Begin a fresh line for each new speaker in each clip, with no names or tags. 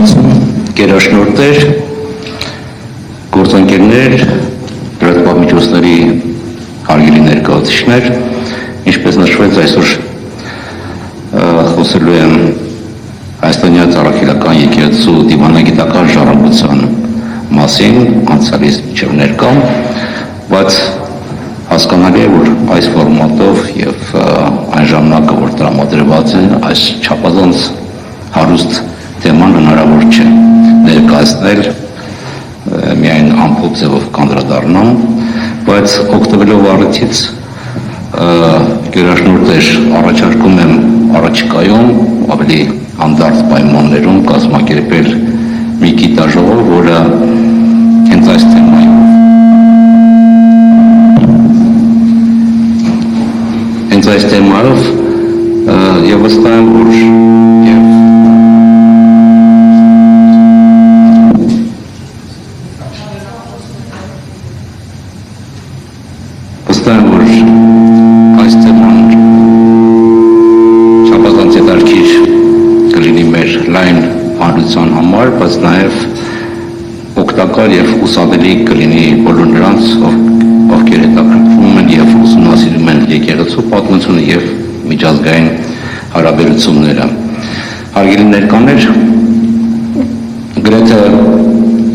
Շնորհակալություն, գերաշնորհներ, գործընկերներ, լրատվամիջոցների հարգելի ներկայացուցիչներ, ինչպես նշվեց այսօր խոսելու եմ Հայաստանյան Ծառայական եկեղեցու դիվանագիտական ժառանգության մասին, անցյալից մինչև ներկա, բայց հասկանալի է, որ այս ֆորմատով եւ այն ժամանակը, որ տրամադրված է, այս չափազանց հարուստ թեման հնարավոր չէ ներկայացնել միայն ամփոփ ձևով կանդրադառնամ, բայց օգտվելով առիթից գերաշնորհներ առաջարկում եմ առաջիկայում ավելի հանդարտ պայմաններում կազմակերպել մի գիտաժողով, որը հենց այս թեմայով եւ վստահ եմ, որ այս թեման չափազանց հետաքրքիր կլինի մեր լայն հանրության համար, բայց նաև օգտակար եւ ուսանելի կլինի բոլոր նրանց, ովքեր հետաքրքրվում են եւ ուսումնասիրում են եկեղեցու պատմությունը եւ միջազգային հարաբերությունները։ Հարգելի ներկաներ, գրեթե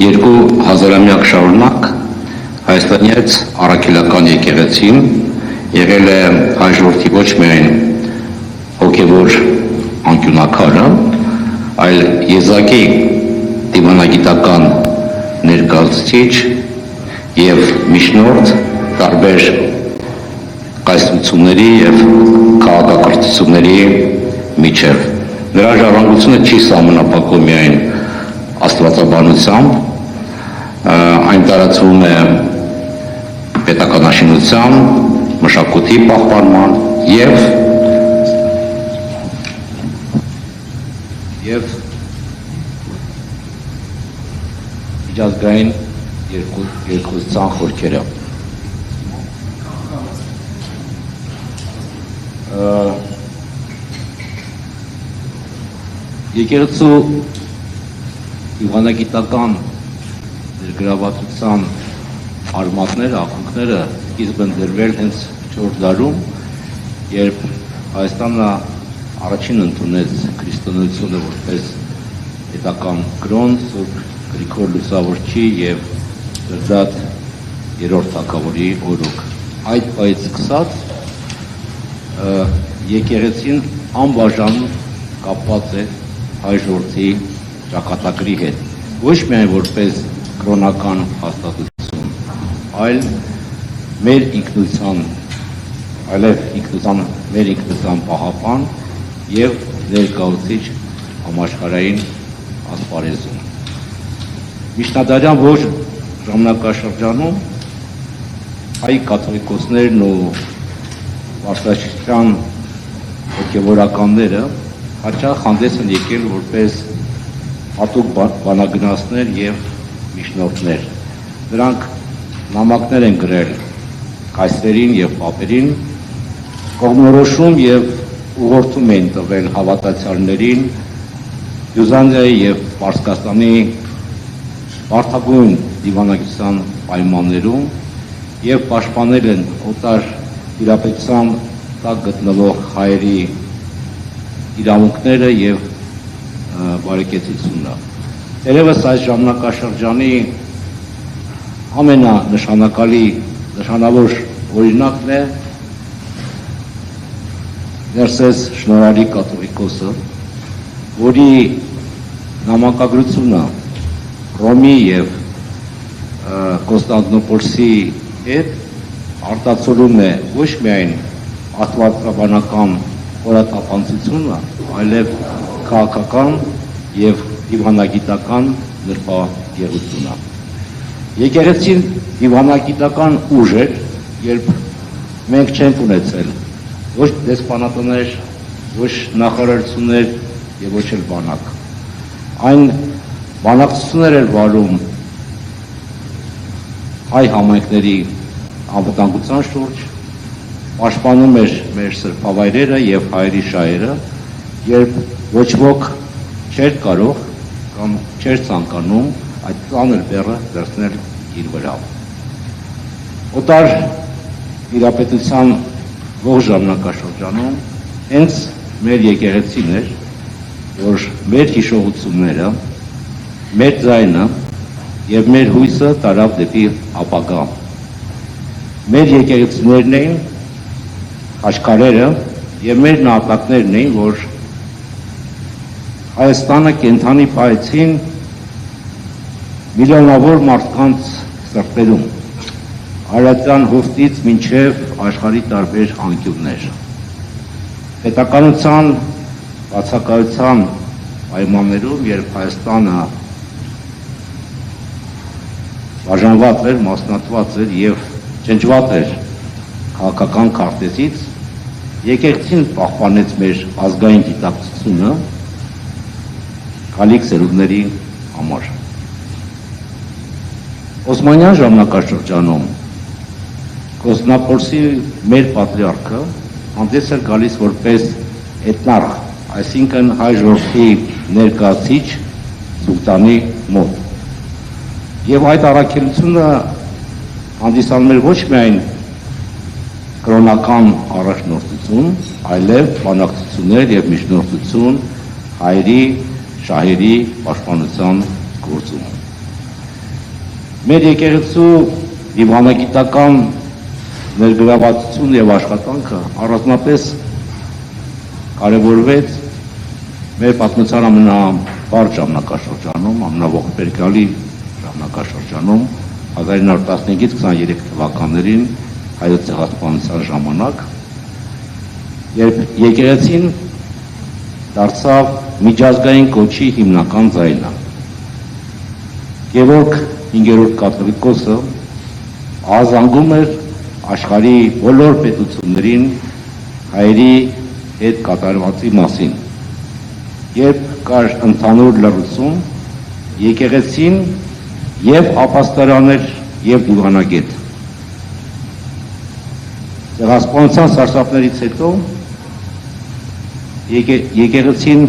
2000-ամյակ շարունակ Հայաստանից առաքելական եկեղեցին եղել է հայ ժողովրդի ոչ միայն հոգևոր անկյունակարը, այլ եզակի դիվանագիտական ներկայացուցիչ եւ միջնորդ տարբեր կայսրությունների եւ քաղաքակրթությունների միջև։ Նրա ժառանգությունը չի սահմանափակվում միայն աստվածաբանությամբ, այն տարածվում է պետականաշինության, մշակույթի պահպանման եւ միջազգային երկխոսության խորքերը։ Եկեղեցու դիվանագիտական ներգրավվածության արմատները, ակունքները սկիզբ են դրվել հենց 4 դարում, երբ Հայաստանը առաջին ընդունեց քրիստոնեությունը որպես պետական կրոն, Սուրբ Գրիգոր Լուսավորչի եւ Դրդատ երրորդ թագավորի օրոք։ Այդ պահից սկսած եկեղեցին անբաժան կապված է հայ ժողովրդի ճակատագրի հետ, ոչ միայն որպես կրոնական հաստատություն, այլ մեր ինքնության պահապան եւ ներկայացուցիչ համաշխարհային ասպարեզում։ Միջնադարյան որ ժամանակաշրջանում հայ կաթողիկոսներն ու վարդապետության հոգևորականները հաճախ հանդես են եկել որպես հատուկ բանագնացներ եւ միջնորդներ։ Նրանք նամակներ են գրել կայսրերին եւ պապերին, կողմնորոշում եւ ուղղորդում են տվել հավատացյալներին Բյուզանդիայի եւ Պարսկաստանի բարդագույն դիվանագիտության պայմաններում եւ պաշտպանել են օտար իրապետության տակ գտնվող հայերի իրավունքները եւ բարեկեցությունը։ Երևս այս ժամանակաշրջանի ամենանշանավոր օրինակն է Ներսես Շնորհալի կաթողիկոսը, որի նամակագրությունը Ռոմի եւ Կոնստանտինոպոլսի հետ արտացոլում է ոչ միայն աստվածաբանական խորաթափանցությունը, այլև քաղաքական եւ դիվանագիտական նրբագեղությունը։ Եկեղեցին դիվանագիտական ուժ էր, երբ մենք չենք ունեցել ոչ դեսպանատներ, ոչ նախարարություններ եւ ոչ էլ բանակ։ Այն բանակցություններ էր վարում հայ համայնքների անվտանգության շուրջ, պաշտպանում էր մեր սրբավայրերը եւ հայերի շահերը, երբ ոչ ոք չէր կարող կամ չէր ցանկանում այդ ծանր բեռը վերցնել իր վրա։ Օտար իրապետության ողջ ժամանակաշրջանում հենց մեր եկեղեցին էր, որ մեր հիշողությունները, մեր ձայնը եւ մեր հույսը տարավ դեպի ապագա։ Մեր եկեղեցիներն էին, խաչքարերը եւ մեր նահատակներն էին, որ Հայաստանը կենթանի պահեցին միլիոնավոր մարդկանց սրտերում, Արարատյան հովտից մինչև աշխարհի տարբեր անկյուններ։ Պետականության բացակայության պայմաններում, երբ Հայաստանը բաժանված էր, մասնատված էր եւ ջնջված էր քաղաքական քարտեզից, եկեղեցին պահպանեց մեր ազգային գիտակցությունը գալիք սերունդների համար։ Օսմանյան ժամանակաշրջանում Կոստանդնապոլսի մեր պատրիարքը հանդես էր գալիս որպես էթնարխ, այսինքն հայ ժողովրդի ներկայացիչ սուլտանի մոտ։ Եվ այդ առաքելությունը հանդիսանում էր ոչ միայն կրոնական առաջնորդություն, այլև բանակցություններ եւ միջնորդություն հայերի, շահերի պաշտպանության գործում։ Մեր եկեղեցու դիվանագիտական ներգրավվածությունը եւ աշխատանքը առանձնապես կարևորվեց մեր պատմության ամենաբարձր ժամանակաշրջանում, ամենաողբերգալի ժամանակաշրջանում 1915-ից 23 թվականներին հայոց ցեղասպանության ժամանակ, երբ եկեղեցին դարձավ միջազգային կոչի հիմնական ձայնը։ Գևորգ 5-րդ կաթողիկոսը ահազանգում էր աշխարհի բոլոր պետություններին հայերի հետ կատարվածի մասին։ Երբ կար ընդհանուր լռություն, եկեղեցին եւ ապաստարան էր եւ դիվանագետ։ Ցեղասպանության սարսափներից հետո եկեղեցին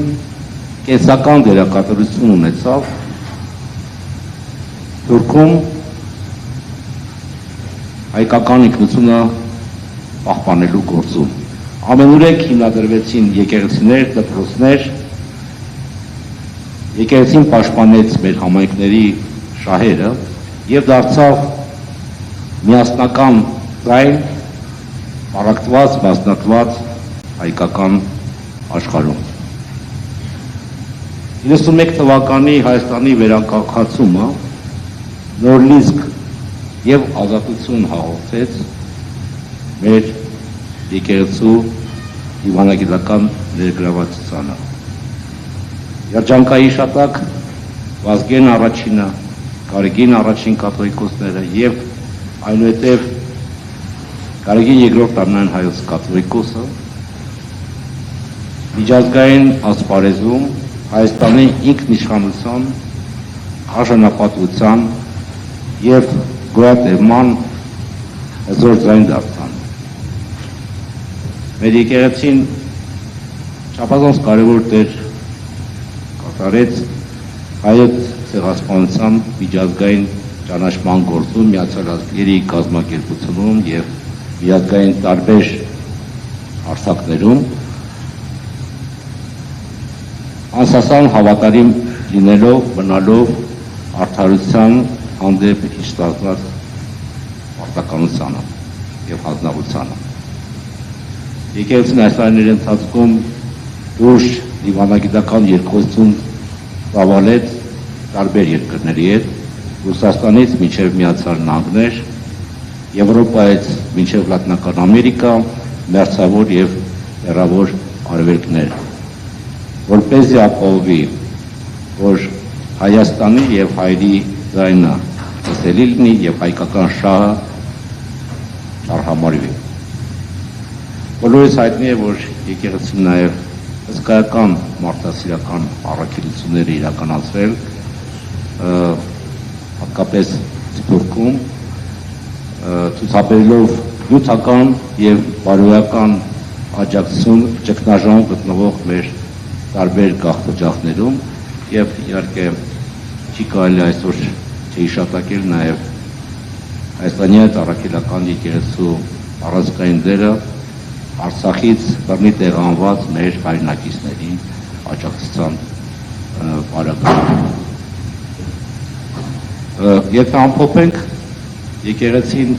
կենսական դերակատարություն ունեցավ Թուրքում հայկական ինքնությունը պահպանելու գործում։ Ամենուրեք հիմնադրվեցին եկեղեցիներ, դպրոցներ, եկեղեցին պաշտպանեց մեր համայնքների շահերը եւ դարձավ միասնական ձայն առակտված, մասնատված հայկական աշխարհում։ 91 թվականի Հայաստանի վերակառուցումը նոր լիզք եւ ազատություն հաղորդեց մեր եկեղեցու դիվանագիտական ներգրավվածությանը։ Երջանկայի շատակ Վազգեն առաջինը, Գարեգին առաջին կաթողիկոսները եւ այնուհետեւ Գարեգին երկրորդ ամենայն հայոց կաթողիկոսը միջազգային ասպարեզում Հայաստանի ինքնիշխանության, արժանապատվության եւ գոյատևման հզոր ձայն դարձան։ Մեր եկեղեցին չափազանց կարևոր դեր կատարեց հայոց ցեղասպանության միջազգային ճանաչման գործում, Միացյալ Ազգերի կազմակերպությունում եւ միջազգային տարբեր հարթակներում անսասան հավատարիմ լինելով, մնալով արդարության հանդեպ հիշտացված պարտականությանը եւ հանձնառությանը։ Եկեղեցին այս տարիների ընթացքում ուժ դիվանագիտական երկխոսություն ծավալեց տարբեր երկրների հետ, Ռուսաստանից մինչև Միացյալ Նահանգներ, Եվրոպայից մինչև Լատինական Ամերիկա, մերձավոր եւ հեռավոր արևելքներ, որպեսզի ապահովի, որ Հայաստանի եւ հայերի ձայնը լսելի լինի եւ հայկական շահը արհամարվի։ Բոլորիս հայտնի է, որ եկեղեցին նաեւ հսկայական մարդասիրական առաքելություններ իրականացրել, հատկապես Թուրքում, ցուցաբերելով նյութական եւ բարոյական աջակցություն ճգնաժամում գտնվող մեր տարբեր գաղթօջախներում եւ իհարկե չի կարելի այսօր չհիշատակել նաեւ Հայաստանի առաքելական եկեղեցու առանցքային դերը Արցախից բռնի տեղանված մեր հայրենակիցներին աջակցության բարակայում։ Եթե ամփոփենք, եկեղեցին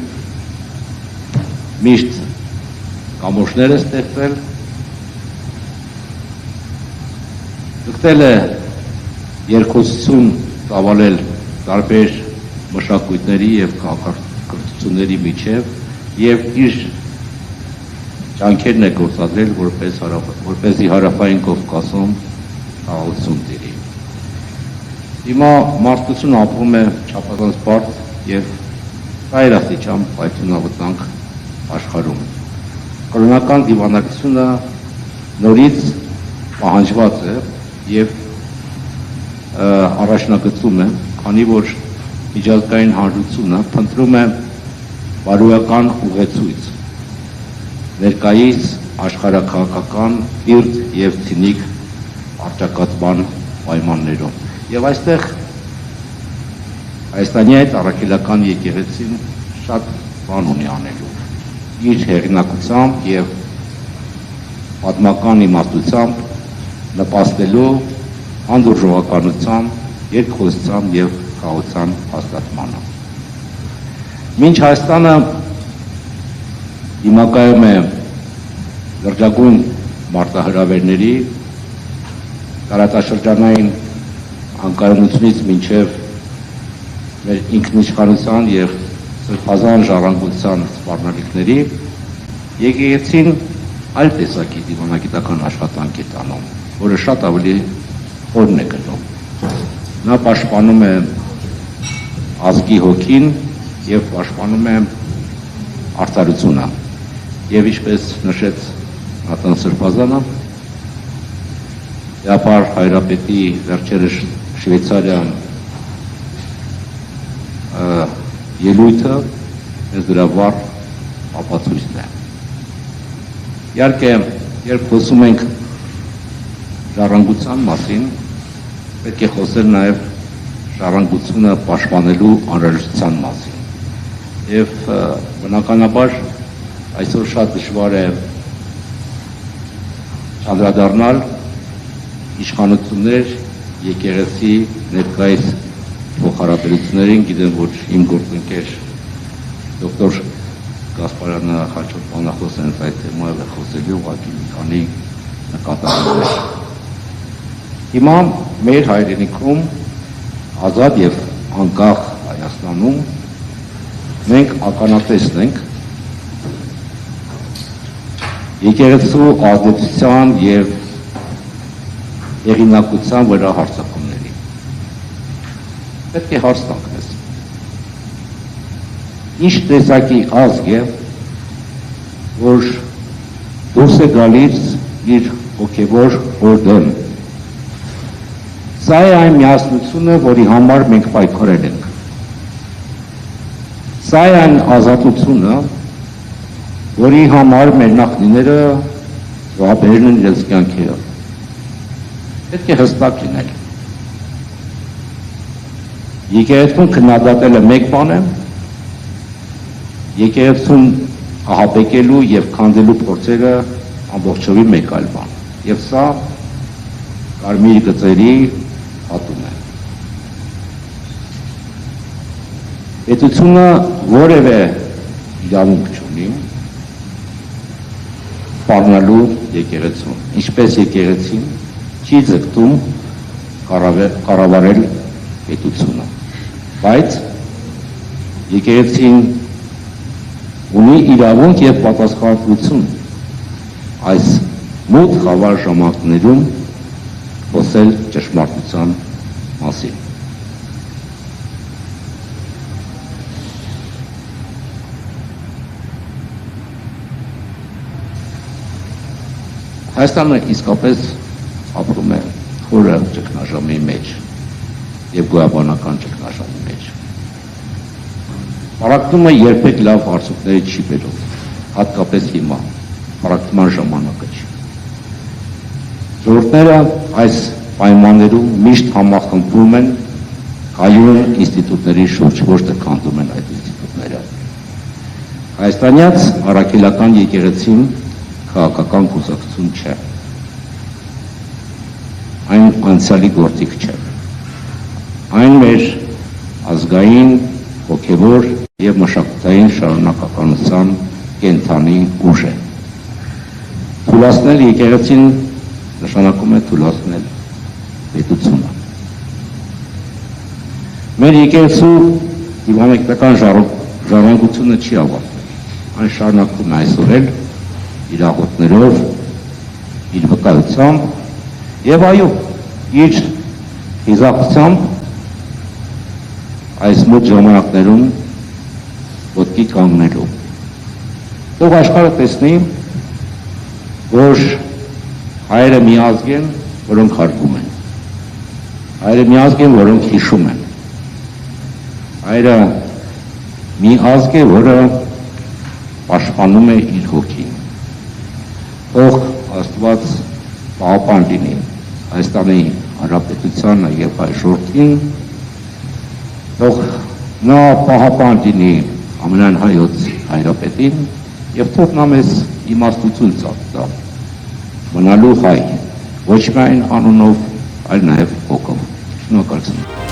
միշտ կամուրջներ է ստեղծել, ձգտել է երկխոսություն ծավալել տարբեր մշակույթների եւ քաղաքակրթությունների միջև եւ իր ջանքերն է գործադրել որպեսզի հարավային Կովկասում խաղաղություն տիրի։ Հիմա մարդկությունը ապրում է չափազանց բարդ եւ ծայրաստիճան պայթյունավտանգ աշխարհում։ Կրոնական դիվանագիտությունը նորից պահանջված է եւ առաջնագծում է, քանի որ միջազգային հանրությունը փնտրում է բարոյական ուղեցույց ներկայիս աշխարհաքաղաքական պիրտ եւ ցինիկ առճակատման պայմաններում։ Եվ այստեղ Հայաստանի առաքելական եկեղեցին շատ բան ունի անելու։ Իր հեղինակությամբ եւ պատմական իմաստությամբ նպաստելու հանդուրժողականության, երկխոսության եւ խաղաղության հաստատմանը։ Մինչ Հայաստանը դիմակայում է լրջագույն մարտահրավերների տարածաշրջանային անկայունությունից մինչև մեր ինքնիշխանության եւ սրբազան ժառանգության սպառնալիքների, եկեղեցին այլ տեսակի դիվանագիտական աշխատանք է տանում, որը շատ ավելի խորն է գնում։ Նա պաշտպանում է ազգի հոգին եւ պաշտպանում է արդարությունը։ Եվ ինչպես նշեց Նատան Սրբազանը, Դեպար հայրապետի վերջերս Շվեյցարիան ելույթը մեզ դրա վառ ապացույցն է։ Իհարկե, երբ խոսում ենք ժառանգության մասին, պետք է խոսել նաև ժառանգությունը պաշտպանելու անհրաժեշտության մասին։ Եվ բնականաբար այսօր շատ դժվար է անդրադառնալ իշխանություններ եկեղեցի ներկայիս փոխհարաբերություններին, գիտեմ, որ իմ գործընկեր դոկտոր Գասպարյանը հաջորդ բանախոսն այդ թեմայով է խոսելու, ուղղակի մի քանի նկատառումներ։ Հիմա մեր հայրենիքում ազատ եւ անկախ Հայաստանում մենք ականատեսն ենք եկեղեցու ազդեցության եւ հեղինակության վրա հարձակումների։ Պետք է հարց տանք մեզ։ Ինչ տեսակի ազգ է, որ դուրս է գալիս իր հոգևոր օրդեն։ Սա է այն միասնությունը, որի համար մենք պայքարել ենք։ Սա է այն ազատությունը, որի համար մեր նախնիները զոհաբերել են իրենց կյանքերը։ Պետք է հստակ լինել։ Եկեղեցուն քննադատելը մեկ բան է, եկեղեցուն ահաբեկելու եւ քանդելու փորձերը ամբողջովին մեկ այլ բան։ Եվ սա կարմիր գծերի հատում է։ Պետությունը որևէ իրավունք չունի սպառնալու եկեղեցուն, ինչպես եկեղեցին չի ձգտում կառավարել պետությունը, բայց եկեղեցին ունի իրավունք եւ պատասխանատվություն այս մութ խավար ժամանակներում խոսել ճշմարտության մասին։ Հայաստանը իսկապես ապրում է խորը ճգնաժամի մեջ եւ գոյաբանական ճգնաժամի մեջ։ Պարակտումը երբեք լավ արդյունքների չի բերում, հատկապես հիմա, պարակտման ժամանակը չի։ Ժողովուրդները այս պայմաններում միշտ համախմբում են կայուն ինստիտուտների շուրջ, ոչ թե քանդում են այդ ինստիտուտները։ Հայաստանյաց առաքելական եկեղեցին քաղաքական կուսակցություն չէ։ Այն անցյալի գործիք չէ։ Այն մեր ազգային, հոգևոր եւ մշակութային շարունակականության կենթանի ուժ է։ Թուլացնել եկեղեցին նշանակում է թուլացնել պետությունը։ Մեր եկեղեցու դիվանագիտական ժառանգությունը չի ավարտվել։ Այն շարունակվում է այսօր էլ իր աղոթներով, իր վկայությամբ եւ այո, իր հիզախությամբ այս մոտ ժամանակներում ոտքի կանգնելու։ Թող աշխարհը տեսնի, որ հայերը միազգ են, որոնք հարգում են։ Հայերը միազգ են, որոնք հիշում են։ Հայերը մի ազգ է, որը պաշտպանում է իր հոգին։ Թող Աստված պահապան լինի Հայաստանի Հանրապետությանը եւ հայ ժողովրդին, թող նա պահապան լինի ամենայն հայոց հայրապետին եւ թող նա մեզ իմաստություն տա մնալու հայ, ոչ միայն անունով, այլ նաեւ հոգով։ Շնորհակալություն։